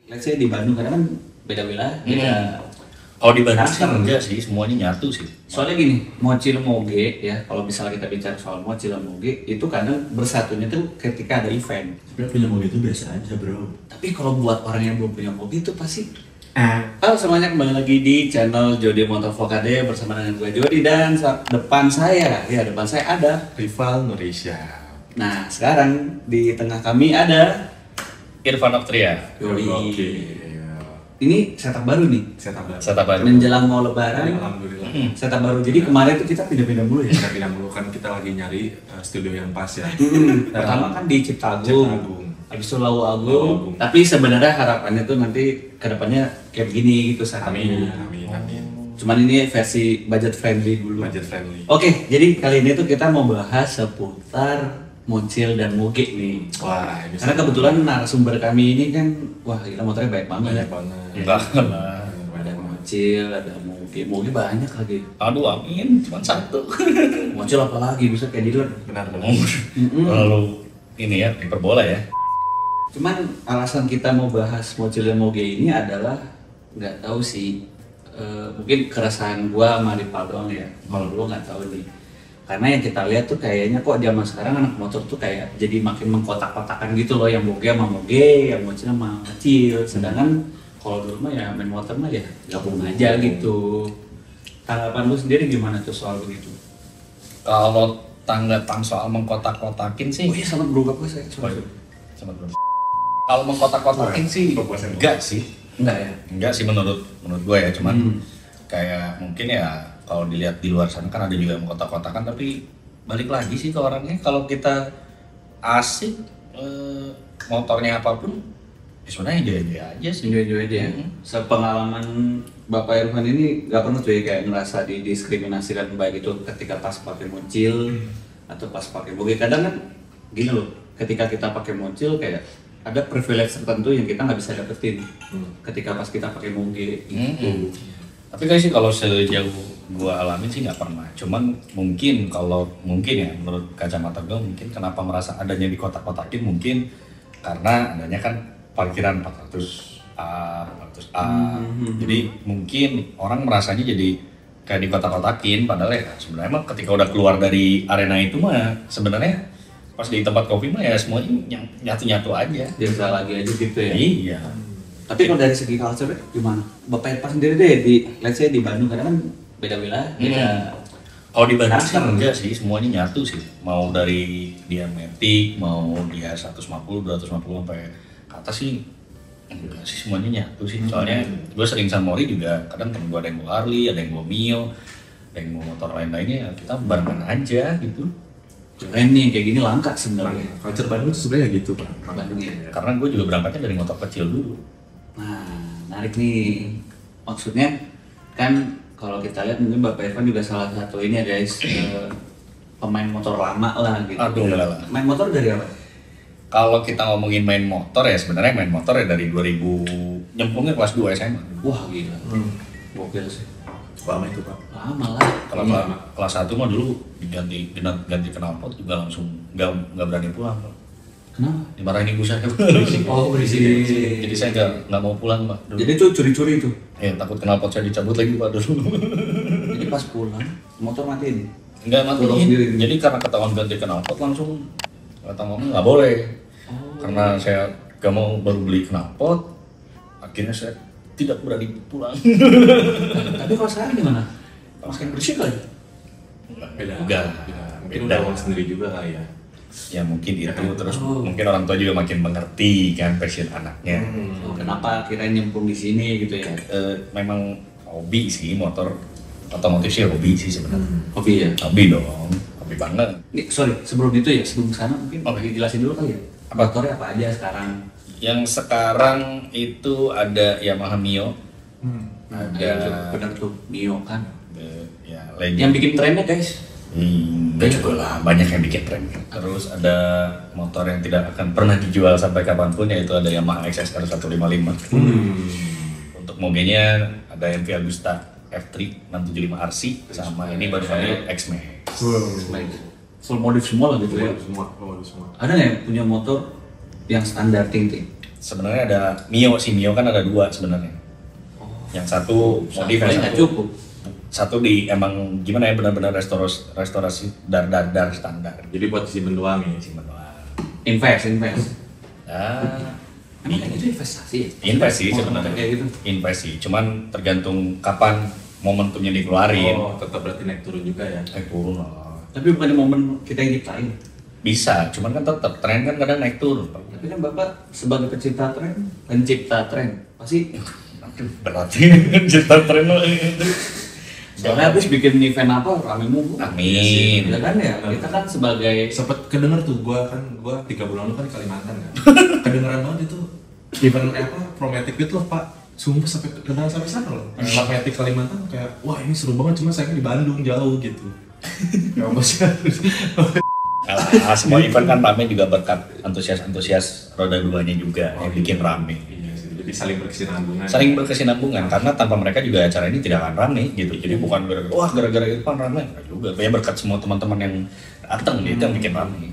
let's say di Bandung karena kan beda wilayah, beda. Kalau di Bandung sih enggak sih, semuanya nyatu sih. Soalnya gini, mocil moge ya, kalau misalnya kita bicara soal mocil moge itu kadang bersatunya tuh ketika ada event. Sebenarnya punya moge itu biasa aja bro. Tapi kalau buat orang yang belum punya moge itu pasti. Halo semuanya, kembali lagi di channel Jody Motor Vlogade bersama dengan gue Jody dan depan saya ada Rival Nurisha. Nah sekarang di tengah kami ada Irfan Oktria. Yoi. Oke. Ini setup baru nih. Setup baru. Menjelang mau lebaran. Alhamdulillah. Setup baru. Jadi kemarin tuh kita pindah-pindah mulu ya. Kita pindah dulu kan kita lagi nyari studio yang pas ya. Pertama kan di Cipta Agung. Cipta Agung. Habis itu Lawu Agung. Lawu Agung. Tapi sebenarnya harapannya tuh nanti kedepannya kayak begini gitu Amin. Cuman ini versi budget friendly dulu. Budget friendly. Oke, jadi kali ini tuh kita mau bahas seputar Moncil dan Moge nih. Wah, ini Karena kebetulan narasumber kami ini kan, wah gila motornya banyak banget. banyak banget. Enggak lah. Ada Moncil, ada Moge banyak lagi. Aduh amin, cuma satu. Moncil apa lagi bisa kayak dealer. Benar. Lalu ini ya, hiperbola ya. Cuman alasan kita mau bahas Moncil dan Moge ini adalah nggak tahu sih, mungkin keresahan gua sama Rival doang ya. Kalau lu nggak tahu nih. Karena yang kita lihat tuh kayaknya kok zaman sekarang anak motor tuh kayak jadi makin mengkotak-kotakan gitu loh, yang Moge sama Moge, yang Moncil sama Moncil. Sedangkan kalau dulu mah ya main motor mah ya gabung aja gitu. Tanggapan lu sendiri gimana tuh soal begitu? Kalau tanggapan soal mengkotak-kotakin sih, Oh iya sangat berubah kok saya. sama belum. Kalau mengkotak-kotakin sih, enggak sih. Enggak ya? Enggak sih menurut gue ya, cuman kayak mungkin ya kalau dilihat di luar sana kan ada juga yang kotak-kotakan, tapi balik lagi sih ke orangnya. Kalau kita asik motornya apapun ya sebenarnya enjoy aja sih. Enjoy aja ya. Sepengalaman Bapak Irfan ini nggak pernah tuh ya kayak ngerasa didiskriminasikan baik itu ketika pas pakai Moncil atau pas pakai Moge. Kadang kan gini loh, ketika kita pakai Moncil kayak ada privilege tertentu yang kita nggak bisa dapetin ketika pas kita pakai Moge gitu. Tapi guys sih kalau sejauh gua alamin sih nggak pernah. Cuman mungkin ya menurut kacamata gua mungkin kenapa merasa adanya di kotak-kotakin mungkin karena adanya kan parkiran 400A. Jadi mungkin orang merasanya jadi kayak di kotak-kotakin, padahal ya sebenarnya mah ketika udah keluar dari arena itu mah sebenarnya pas di tempat kopi mah ya semuanya nyatu-nyatu aja. Biasa lagi aja gitu ya. Iya. Tapi kalau dari segi culture gimana? Bapak Irfan sendiri deh di let's say di Bandung karena kan beda wilayah, beda. Kalau di Bandung sih enggak sih, semuanya nyatu sih. Mau dari dia Matic, mau dia 150, 250 sampai ke atas sih enggak sih, semuanya nyatu sih. Soalnya gue sering sama Mori juga, kadang temen gue ada yang bawa Harley, ada yang bawa Mio, ada yang bawa motor lain-lainnya, kita barengan aja gitu. Keren nih, kayak gini langka sebenarnya. Culture Bandung itu sebenarnya gitu pak. Bandung ya. Karena gue juga berangkatnya dari motor kecil dulu. Nah, menarik nih. Maksudnya kan kalau kita lihat mungkin Bapak Irfan juga salah satu ini ya guys, pemain motor lama lah gitu. Aduh, enggak lah. Main motor dari apa? Kalau kita ngomongin main motor ya sebenarnya main motor ya dari 2000, nyemplungnya kelas 2 SMA. Wah gila, gokil sih. Lama itu pak. Lama lah. Kalau kelas 1 mah dulu ganti knalpot juga langsung nggak berani pulang Pak. Kenapa? Dimarahin ibu saya. Oh berisik. Jadi saya nggak mau pulang Pak. Dulu. Jadi itu curi-curi itu. Ya takut knalpot saya dicabut lagi Pak dulu. Jadi pas pulang motor matiin. Nggak Tolong sendiri. matiin. Jadi karena ketahuan ganti knalpot langsung kata mama nggak boleh. Karena saya nggak mau baru beli knalpot, akhirnya saya tidak berani pulang. Tapi kalau sekarang gimana? Makin bersih kali. Beda. Enggak. Mungkin udah uang sendiri juga kali ya. Ya mungkin itu terus mungkin orang tua juga makin mengerti kan passion anaknya. Kenapa akhirnya nyemplung di sini gitu ya? Memang hobi sih motor otomotif sih hobi sih sebenarnya. Hobi ya. Hobi dong, hobi banget. Nih, sorry, sebelum itu ya, sebelum sana mungkin dijelasin dulu kali ya. Motornya apa aja sekarang? Yang sekarang itu ada Yamaha Mio, ada bener tuh Mio kan. ya Legend. Yang bikin trennya guys. Enggak juga lah, banyak yang bikin tren. Terus ada motor yang tidak akan pernah dijual sampai kapanpun, yaitu ada Yamaha XSR 155. Untuk mogenya ada MV Agusta F3 675 RC sama ini baru kali X-Max. Full modif semua lah gitu ya. Semua. Ada nggak yang punya motor yang standar ting-ting? sebenarnya ada Mio kan ada 2 sebenarnya. Yang satu modif, yang nggak satu cukup. satu di emang gimana ya, benar-benar restorasi dar standar. Jadi buat simpen doang ya. Simpen doang. Invest. Emang Iya. kayak gitu investasi ya? Invest sih Oh, sebenarnya. kayak gitu. Invest sih, cuman tergantung kapan momentumnya dikeluarin. Oh, tetap berarti naik turun juga ya. Naik turun lah. Tapi bukan di momen kita yang nyiptain. Bisa, cuman kan tetap tren kan kadang naik turun. Pak. Tapi kan Bapak sebagai pencipta tren, pasti Aduh, berarti cerita tren lo itu. soalnya habis bikin event apa rame mulu. Amin. Ya kan ya, kita kan sebagai Sempet kedenger tuh gua 3 bulan lalu kan di Kalimantan kan. Kedengeran banget itu event apa Prometic itu loh Pak. Sumpah sampai kedengeran sampai sana loh. Prometic Kalimantan kayak wah ini seru banget cuma saya di Bandung jauh gitu. Ya apa sih? Semua event kan rame juga berkat antusias roda 2-nya juga yang bikin rame. Iya sih, jadi saling berkesinambungan. Saling berkesinambungan karena tanpa mereka juga acara ini tidak akan rame gitu. Jadi bukan gara-gara Irfan rame, enggak juga. Ya berkat semua teman-teman yang datang itu yang bikin rame.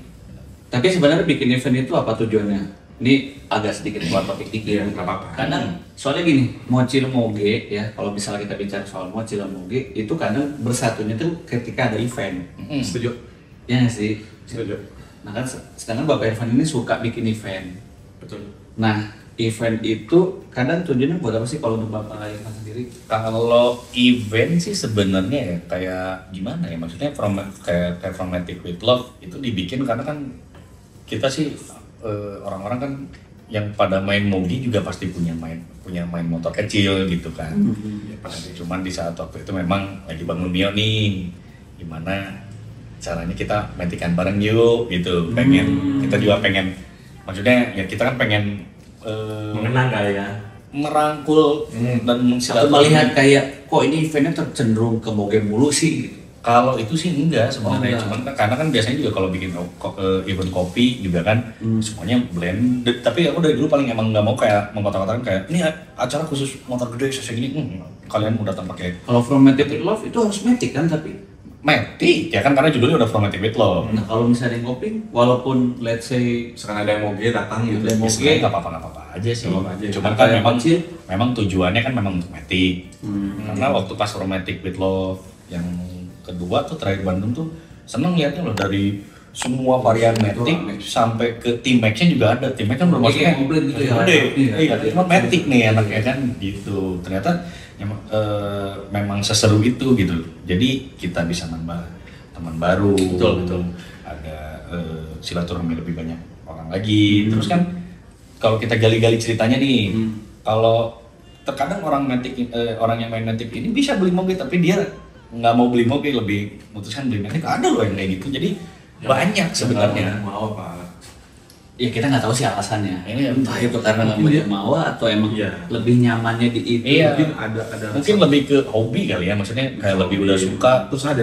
tapi sebenarnya bikin event itu apa tujuannya? Ini agak sedikit keluar topik dikit. Iya, nggak apa-apa. Karena soalnya gini, Mocil Moge ya, kalau misalnya kita bicara soal Mocil Moge itu kadang bersatunya tuh ketika ada event. Setuju. Ya nggak sih? Setuju. Nah kan sedangkan Bapak Irfan ini suka bikin event. Betul. Nah, event itu kadang tujuannya buat apa sih kalau untuk Bapak Irfan sendiri? Kalau event sih sebenarnya ya kayak gimana ya, maksudnya kayak Fromatic with Love itu dibikin karena kan kita sih orang-orang kan yang pada main mogi juga pasti punya main motor kecil gitu kan. Ya, pasti cuman di saat waktu itu memang lagi bangun Mio nih, gimana caranya kita matikan bareng yuk gitu. Kita juga pengen, maksudnya ya kita kan pengen Mengenang kali ya. merangkul dan Atau mensilaturahmi. melihat kayak kok ini eventnya tercenderung ke Moge mulu sih gitu. Kalau itu sih enggak sebenarnya, enggak. cuman karena kan biasanya juga kalau bikin event kopi juga kan semuanya blended. Tapi aku dari dulu paling emang nggak mau kayak mengkotak-kotakan kayak ini acara khusus motor gede saya gini, kalian mau datang pakai Kalau From Matic with Love itu harus Matic kan tapi. Matic ya kan karena judulnya udah Fromatic with Love. Nah kalau misalnya yang ngopi, walaupun let's say Misalkan ada yang mau datang gitu. Ada yang Ya mau sebenarnya nggak apa-apa aja sih. Nggak apa-apa aja. Cuman Apa kan yang kecil? memang tujuannya kan memang untuk Matic. Karena waktu pas Fromatic with Love yang kedua tuh terakhir Bandung tuh seneng liatnya loh dari semua varian Matic sampai ke T-Max-nya juga ada. T-Max kan Iya, bermaksudnya komplit gitu ya. gede. Iya. Iya, cuma Matic nih anaknya kan gitu. Ternyata memang seseru itu gitu. Jadi kita bisa nambah teman baru. Betul. Ada silaturahmi lebih banyak orang lagi. Terus kan kalau kita gali-gali ceritanya nih, kalau terkadang orang yang main Matic ini bisa beli mobil tapi dia nggak mau beli mobil, lebih memutuskan beli Matic. Ada loh yang kayak gitu. Jadi banyak sebenarnya. Mau apa? ya kita nggak tahu sih alasannya. Iya, Entah itu karena nggak mungkin dia- mau atau emang Iya. lebih nyamannya di itu. Iya. Mungkin ada Mungkin lebih ke hobi kali ya, maksudnya kayak lebih udah suka. Terus ada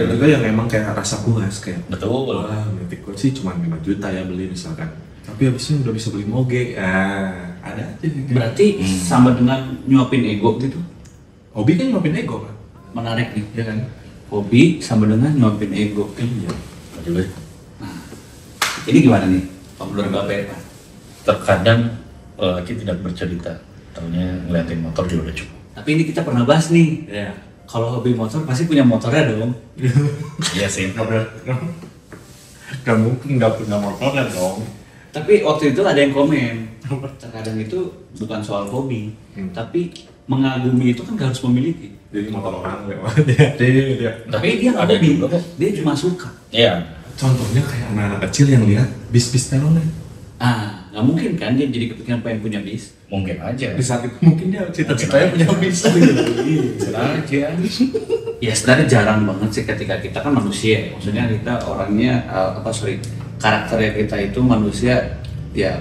juga yang emang kayak rasa puas kayak Betul. wah Matic Gold sih cuma 5 juta ya beli misalkan. Tapi habisnya udah bisa beli moge. Ada aja yang kayak- Berarti sama dengan nyuapin ego gitu. hobi kan ngopin ego kan? Menarik nih. Iya kan? Hobi sama dengan nyuapin ego. Iya. Juga. Ini gimana nih? Pak menurut Bapak ya, Pak? Terkadang lelaki tidak bercerita, taunya ngeliatin motor juga udah cukup. Tapi ini kita pernah bahas nih. Iya. Kalau hobi motor pasti punya motornya dong. Iya sih. Gak mungkin gak punya motornya dong. Tapi waktu itu ada yang komen. Terkadang itu bukan soal hobi, tapi mengagumi itu kan gak harus memiliki. Jadi motor orang dia. Tapi dia nggak ada hobi, juga kok. dia cuma suka. Iya. Contohnya kayak anak-anak kecil yang lihat bis-bis telolet. Nggak mungkin kan dia jadi kepikiran pengen punya bis. Mungkin aja. Di saat itu mungkin dia cita-citanya punya bis. Mungkin aja. Ya sebenarnya jarang banget sih ketika kita kan manusia, ya. Maksudnya kita orangnya karakternya kita itu manusia ya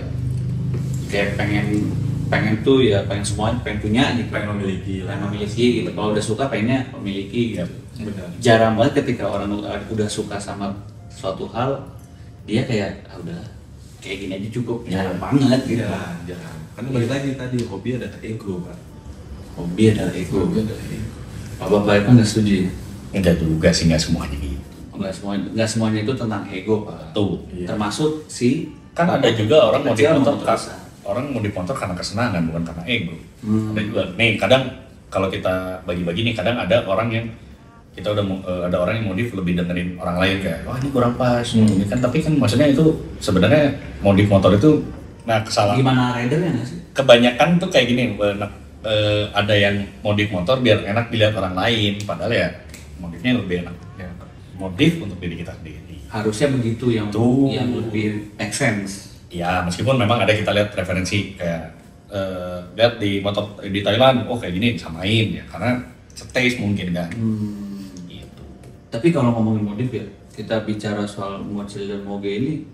kayak pengen tuh ya pengen semuanya pengen punya gitu, Pengen memiliki lah. pengen memiliki gitu. Kalau udah suka pengennya memiliki gitu. Benar. Jarang banget ketika orang udah suka sama suatu hal dia kayak udah kayak gini aja cukup. Jarang banget gitu. Iya, jangan. Karena balik lagi tadi hobi adalah ego, Pak. Hobi adalah ego. Hobi adalah ego. Pak Bapak itu nggak setuju ya? Enggak juga sih, enggak semuanya gitu. Nggak semuanya itu tentang ego Pak. Tuh. Iya. Termasuk si Kan ada juga orang kecil motor motor besar. orang modif motor karena kesenangan bukan karena ego. Ada juga nih kadang kalau kita bagi-bagi nih kadang ada orang yang kita udah ada orang yang modif lebih dengerin orang lain kayak wah ini kurang pas ini kan, tapi kan maksudnya itu sebenarnya modif motor itu kesalahan Gimana ridernya nggak sih? kebanyakan tuh kayak gini ada yang modif motor biar enak dilihat orang lain padahal ya modifnya lebih enak ya, modif untuk diri kita sendiri. Harusnya begitu yang Tuh. yang lebih make sense. Ya meskipun memang ada kita lihat referensi kayak lihat di motor di Thailand kayak gini disamain ya karena taste mungkin kan. Gitu. Tapi kalau ngomongin modif ya, kita bicara soal Mochil dan Moge ini,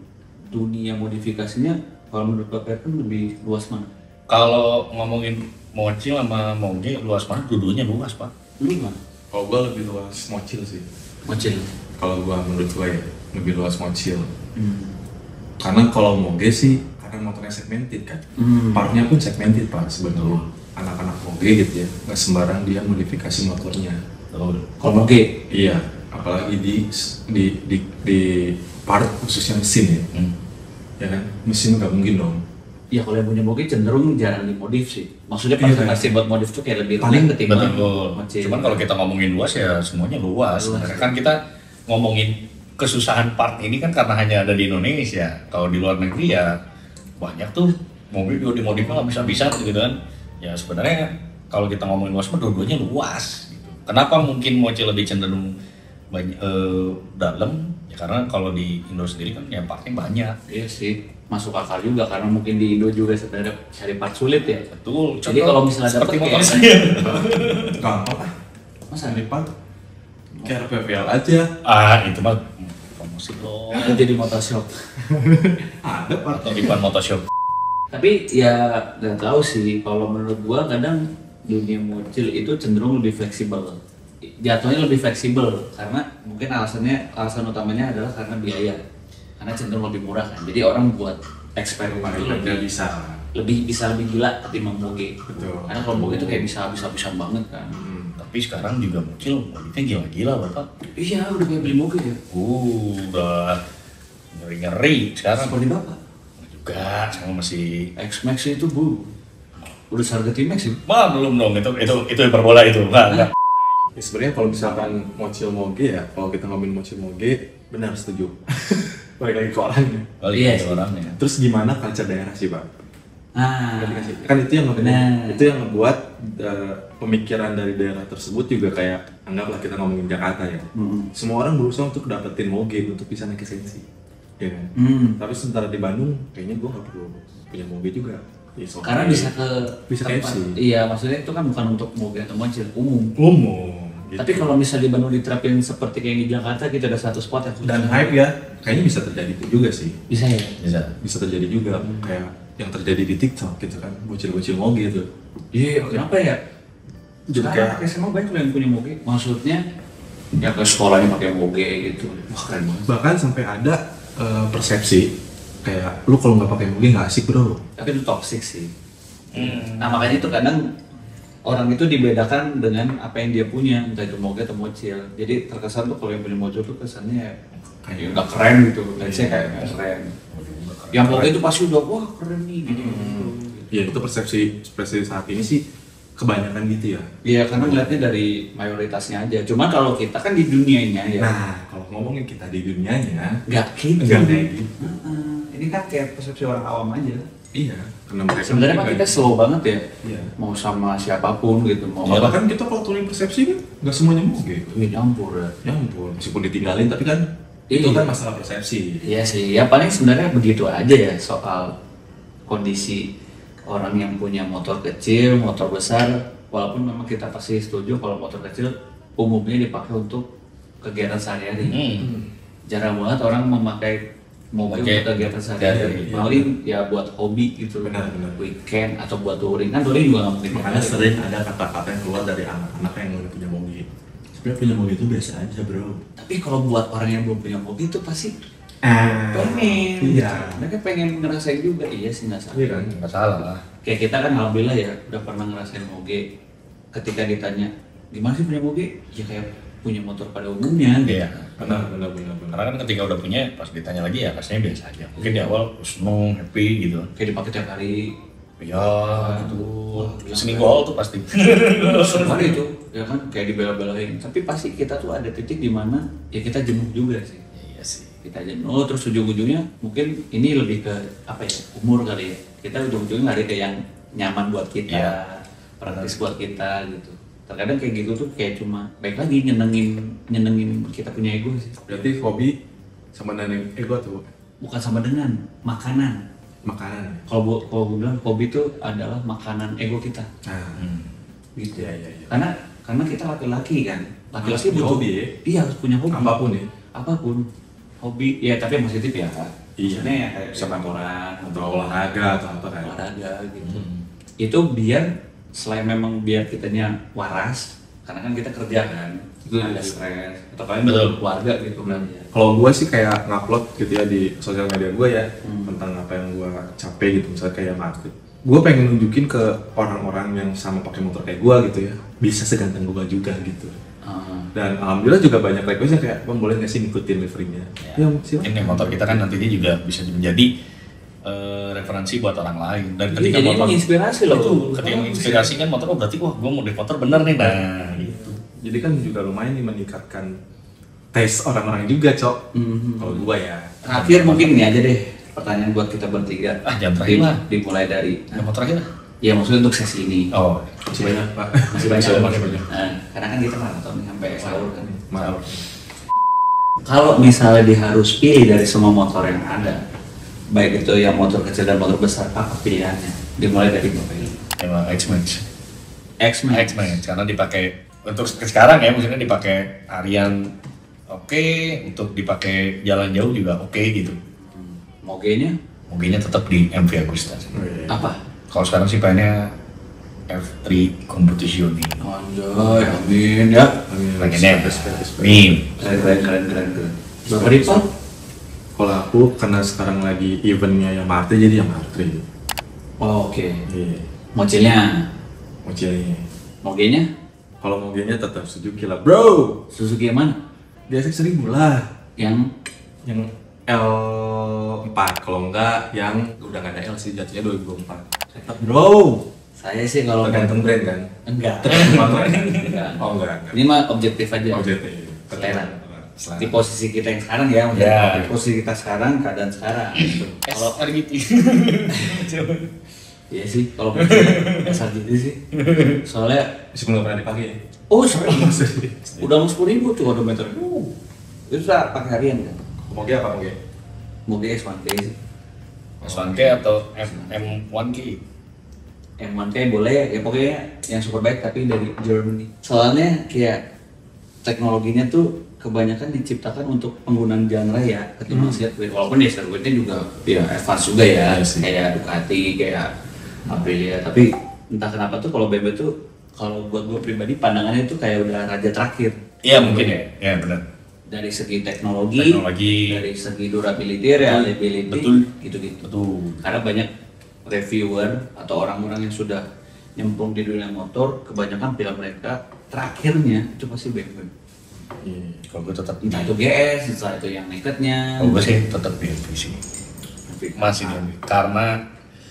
dunia modifikasinya kalau menurut Bapak kan lebih luas mana? Kalau ngomongin Mochil sama Moge luas mana? Dua-duanya luas pak. Lu gimana? Kalau gue lebih luas Mochil sih. Mochil. Kalau gue menurut gue ya lebih luas Mochil. Karena kalau Moge sih karena motornya segmented kan, partnya pun segmented pak sebenarnya. Anak-anak Moge gitu ya, nggak sembarang dia modifikasi motornya. Kalau Moge? Iya, apalagi di part khususnya mesin ya. Ya kan, mesin nggak mungkin dong. Ya kalau yang punya Moge cenderung jarang dimodif sih. Maksudnya Iya, presentasi buat modif tuh kayak lebih paling rendah ketimbang Betul. Mochil. Cuman kalau kita ngomongin luas ya semuanya luas. Sebenarnya kan kita ngomongin kesusahan part ini kan karena hanya ada di Indonesia. Kalau di luar negeri ya banyak tuh mobil juga dimodifnya nggak bisa-bisa gitu kan. Ya sebenarnya kalau kita ngomongin luas mah dua-duanya luas. Gitu. Kenapa mungkin Mochil lebih cenderung banyak, dalam? Ya karena kalau di Indo sendiri kan ya partnya banyak. Iya sih, masuk akal juga karena mungkin di Indo juga sebenarnya cari part sulit ya. Betul. Jadi kalau misalnya seperti dapet motor kayak- saya. Gampang ah, Masa cari part kayak PPL aja. Itu mah promosi dong. itu jadi motor shop. Ada part. Atau di depan motoshop. Tapi ya nggak tahu sih, kalau menurut gua kadang dunia Mochil itu cenderung lebih fleksibel. Jatuhnya lebih fleksibel karena mungkin alasan utamanya adalah karena biaya. Karena cenderung lebih murah kan. Jadi orang buat eksperimen itu Nggak bisa. lebih gila ketimbang Moge. Betul. Karena kalau Moge itu kayak bisa habis-habisan banget kan. Tapi sekarang juga Mochil modifnya gila-gila bapak. Iya, udah kayak beli Moge ya. Udah ngeri-ngeri sekarang. Seperti Bapak. Juga sekarang masih X-Max itu udah harga T-Max sih. belum dong itu hiperbola itu enggak. Ya, sebenarnya kalau misalkan Mochil Moge ya, kalau kita ngomongin Mochil Moge, benar setuju. Balik lagi ke orangnya. Balik Iya ke sih. orangnya. Terus gimana culture daerah sih Pak? Nah, Kan itu yang Benar. ngebuat pemikiran dari daerah tersebut juga kayak anggaplah kita ngomongin Jakarta ya. Semua orang berusaha untuk dapetin Moge untuk bisa naik esensi. Ya kan? Tapi sementara di Bandung kayaknya gua nggak perlu punya Moge juga. Ya, so karena okay. bisa ke Bisa tempat. KFC. Iya, maksudnya itu kan bukan untuk Moge atau Mochil, umum. umum. Gitu. Tapi kalau misalnya di Bandung diterapin seperti kayak di Jakarta, kita ada satu spot yang khusus. Dan hype ya, kayaknya bisa terjadi itu juga sih. Bisa ya? Bisa terjadi juga kayak yang terjadi di TikTok gitu kan, bocil-bocil Moge itu. Iya, kenapa ya? Jadi Sekarang kayak SMA banyak loh yang punya Moge. Maksudnya ya ke sekolahnya pakai Moge gitu. Wah, keren banget. bahkan sampai ada persepsi kayak lu kalau nggak pakai Moge nggak asik bro. Tapi itu toxic sih. Nah, makanya itu kadang orang itu dibedakan dengan apa yang dia punya, entah itu Moge atau Mochil. Jadi terkesan tuh kalau yang punya Mochil tuh kesannya kayak nggak keren gitu. Dan saya kayak nggak keren. Yang Moge itu pasti udah wah keren nih gitu. Ya itu persepsi saat ini sih kebanyakan gitu ya. Iya, karena ngeliatnya dari mayoritasnya aja. Cuma kalau kita kan di dunianya ya. Nah kalau ngomongin kita di dunianya Nggak gitu. nggak kayak gitu. Ini kan kayak persepsi orang awam aja. Iya, karena mereka Sebenarnya mah kita slow banget ya. Iya. Mau sama siapapun gitu. Mau Ya, bahkan kita kalau turunin persepsi kan nggak semuanya Moge. Wih, nyampur ya. Ya ampun, meskipun ditinggalin tapi kan itu Iya. kan masalah persepsi. Iya sih, ya paling sebenarnya begitu aja ya soal kondisi orang yang punya motor kecil, motor besar. Walaupun memang kita pasti setuju kalau motor kecil umumnya dipakai untuk kegiatan sehari-hari. Jarang banget orang memakai mobil Pakai untuk kegiatan sehari-hari. iya. Paling ya buat hobi gitu, Benar. weekend atau buat touring. Kan touring juga nggak mungkin. Makanya sering ada kata-kata yang keluar dari anak-anak yang udah punya Moge. Sebenarnya punya Moge itu biasa aja bro. Tapi kalau buat orang yang belum punya mobil itu pasti pengen. Iya. Mereka pengen ngerasain juga. Iya sih, nggak salah. Iya kan? Nggak salah lah. Kayak kita kan alhamdulillah ya udah pernah ngerasain Moge. Ketika ditanya gimana sih punya Moge, ya kayak punya motor pada umumnya gitu. Iya. benar. Karena kan ketika udah punya, pas ditanya lagi ya rasanya biasa aja. Mungkin di awal seneng, happy gitu. Kayak dipakai tiap hari. Ya, gitu. Seminggu awal tuh pasti. Hari itu ya kan kayak dibela-belain. Tapi pasti kita tuh ada titik di mana ya kita jenuh juga sih. Iya sih. Kita jenuh terus ujung-ujungnya mungkin ini lebih ke apa ya, umur kali ya. Kita ujung-ujungnya lari ke yang nyaman buat kita, Iya. praktis buat kita gitu. Terkadang kayak gitu tuh kayak cuma baik lagi nyenengin kita punya ego sih. Berarti hobi sama dengan ego tuh Bukan sama dengan makanan. makanan. Kalau gue bilang hobi itu adalah makanan ego kita. Nah, Gitu. Iya. Karena kita laki-laki kan. Harus punya hobi ya? Iya, harus punya hobi. Apapun ya? Apapun. Hobi ya tapi yang positif ya. Iya. Maksudnya ya kayak Sepak kantoran atau olahraga atau apa kan? olahraga gitu. Itu biar selain memang biar kitanya waras, karena kan kita kerja kan, Betul. ada stres atau kalian Betul. keluarga gitu kan. Kalau gue sih kayak ngupload gitu ya di sosial media gue ya tentang apa yang gue capek gitu, misalnya kayak market. Gue pengen nunjukin ke orang-orang yang sama pakai motor kayak gue gitu ya, bisa seganteng gue juga gitu. Dan alhamdulillah juga banyak requestnya kayak, bang boleh nggak sih ngikutin liverynya? Ya, silakan. Ini motor kita kan nantinya juga bisa menjadi referensi buat orang lain. Dan Iya, ketika jadi motor menginspirasi loh. Itu, ketika menginspirasi kan motor, oh berarti wah gue mau di motor bener nih. Nah, gitu. Jadi kan juga lumayan nih meningkatkan tes orang-orang juga, Cok. Kalau gue ya. Terakhir mungkin ini aja deh pertanyaan buat kita bertiga. Jangan terakhir lah. Dimulai dari Yang motor aja lah. ya maksudnya untuk sesi ini. Oh, Masih banyak, Pak. Masih banyak. Masih banyak. Nah, karena kan kita maraton nih sampai sahur kan. Maaf. Kalau misalnya dia harus pilih dari semua motor yang ada, baik itu yang motor kecil dan motor besar, apa pilihannya? Dimulai dari Bapak ini. emang X-Max. X-Max. X-Max karena dipakai untuk sekarang ya, maksudnya dipakai harian oke, untuk dipakai jalan jauh juga oke gitu. Mogenya Mobilnya tetap di MV Agusta. apa? Kalau sekarang sih pengennya F3 Competizione. Anjay, amin ya. Pengennya Respect. Mim. Keren. Bapak Ripal? Kalau aku karena sekarang lagi eventnya Yamaha jadi Yamaha. Oh, oke. Iya. Mobilnya, Mobilnya. mogenya Kalau mobilnya tetap Suzuki lah, bro. Suzuki yang mana? Dia sih 1000 lah. Yang Yang L4 kalau enggak yang udah nggak ada L sih jatuhnya 2004. Tetap bro. saya sih kalau Tergantung brand kan. enggak. Motor kan? Enggak. Oh enggak. Ini mah objektif aja. Objektif. Selera. Selera. Di posisi kita yang sekarang ya, maksudnya Ya. di posisi kita sekarang, keadaan sekarang. Kalau SRGT. iya sih, kalau dasar gitu sih. Soalnya, Masih belum pernah dipakai ya? oh sering, udah mau 10.000 tuh odometer. Itu bisa pakai harian kan? Moge apa moge? Moge S1K sih. S1K atau M1K? M1K boleh, ya pokoknya yang superbike tapi dari Germany. Soalnya kayak teknologinya tuh kebanyakan diciptakan untuk penggunaan jalan raya ketimbang sirkuit. Walaupun ya sirkuitnya juga ya advance juga ya, Iya sih. kayak Ducati, kayak Aprilia. Tapi entah kenapa tuh kalau BMW tuh kalau buat gue pribadi pandangannya tuh kayak udah raja terakhir. Iya mungkin ya, ya benar. Dari segi teknologi, dari segi durability, reliability, Betul. gitu-gitu. Betul. Karena banyak reviewer atau orang-orang yang sudah nyemplung di dunia motor, kebanyakan pilihan mereka terakhirnya itu pasti BMW. Iya. Kalau gue tetap Entah itu GS, entah itu yang nakednya. Kalau gue sih tetap BMW sih. Masih BMW. Karena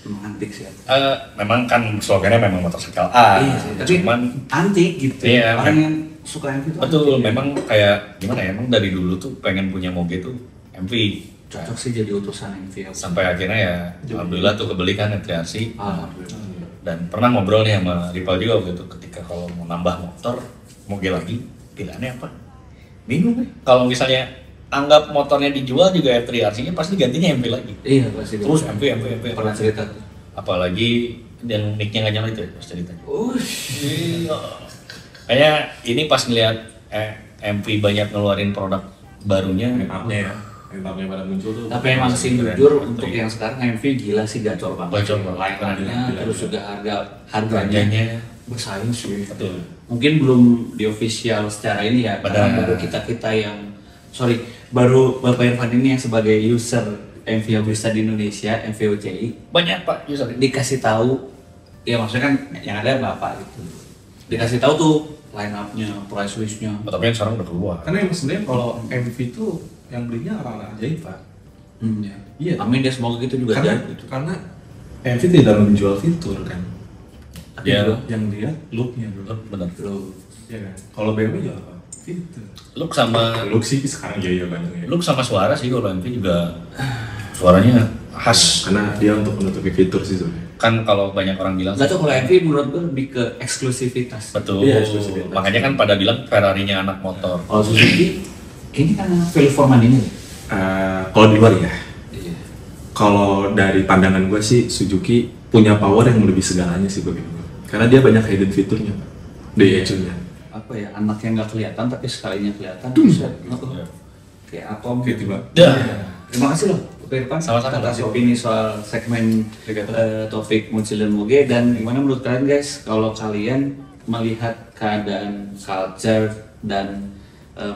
Emang antik sih. memang kan slogannya memang motorcycle A. Iya sih, tapi Cuman antik gitu. Iya, Orang yang suka yang gitu. betul, antik. memang kayak gimana ya? Emang dari dulu tuh pengen punya moge tuh MV. Cocok sih jadi utusan MV. Sampai akhirnya ya, alhamdulillah tuh kebeli kan MT-RC. Alhamdulillah. Dan pernah ngobrol nih sama Ripal juga waktu itu, ketika kalau mau nambah motor, moge lagi, pilihannya apa? Bingung nih. Kalau misalnya anggap motornya dijual juga F3RC-nya pasti gantinya MV lagi. Iya pasti. Terus MV. Pernah cerita tuh. Apalagi yang mic-nya nggak nyala itu ya, pas ceritanya. Iya. Kayaknya ini pas ngeliat MV banyak ngeluarin produk barunya. Line-up-nya ya. Line-up-nya pada muncul tuh. Tapi emang sih jujur untuk yang sekarang MV gila sih gacor banget. Gacor banget. Line-up-nya, Gila. terus juga harganya Harganya bersaing sih. betul. Mungkin belum di official secara ini ya, karena Benar. baru kita yang baru Bapak Irfan ini yang sebagai user MV Agusta di Indonesia, MVOCI Banyak pak user. dikasih tahu, ya maksudnya kan yang ada Bapak gitu, dikasih tahu tuh line up-nya, price list-nya. Tapi yang sekarang udah keluar. Karena emang sebenarnya kalau MV itu yang belinya orang-orang ajaib pak. Ya. Iya. Amin deh, semoga gitu juga Karena jadi gitu. karena MV tidak menjual fitur kan. Ya. Yang dia look-nya bro. Bener. Bro, Iya kan. Kalau BMW jual apa? Fitur. Look sama Look sih sekarang iya banyak ya. look sama suara sih kalau MV juga suaranya khas. Karena dia untuk menutupi fitur sih sebenarnya. Kan kalau banyak orang bilang nggak tahu kalau MV menurut gue lebih ke eksklusivitas. betul. Iya, eksklusivitas. Makanya kan pada bilang Ferrari-nya anak motor. Kalau Suzuki, ini kan value for money-nya. Kalau di luar ya. Iya. Kalau dari pandangan gue sih Suzuki punya power yang lebih segalanya sih bagi gue. Karena dia banyak hidden fiturnya pak. Di ECU-nya. Apa ya, anak yang nggak kelihatan tapi sekalinya kelihatan. Bisa. Iya. Kayak Atom. Oke tiba. Dah. Terima kasih loh, Pak Irfan. Sama-sama. Atas opini soal segmen topik Mochil dan Moge, dan gimana menurut kalian guys kalau kalian melihat keadaan culture dan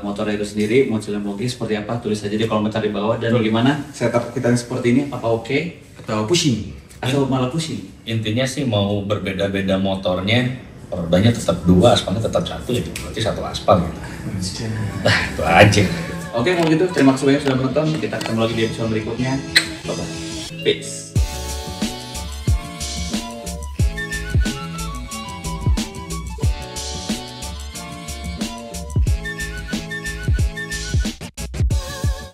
motor itu sendiri, Mochil dan Moge seperti apa? Tulis aja di komentar di bawah. Dan gimana setup kita yang seperti ini? Apa oke? Atau pusing. Atau malah pusing? Intinya sih mau berbeda-beda motornya, rodanya tetap dua, aspalnya tetap satu, itu berarti satu aspal gitu. Nah, itu aja. Oke, kalau gitu terima kasih banyak sudah menonton. Kita ketemu lagi di episode berikutnya. Bye bye. Peace.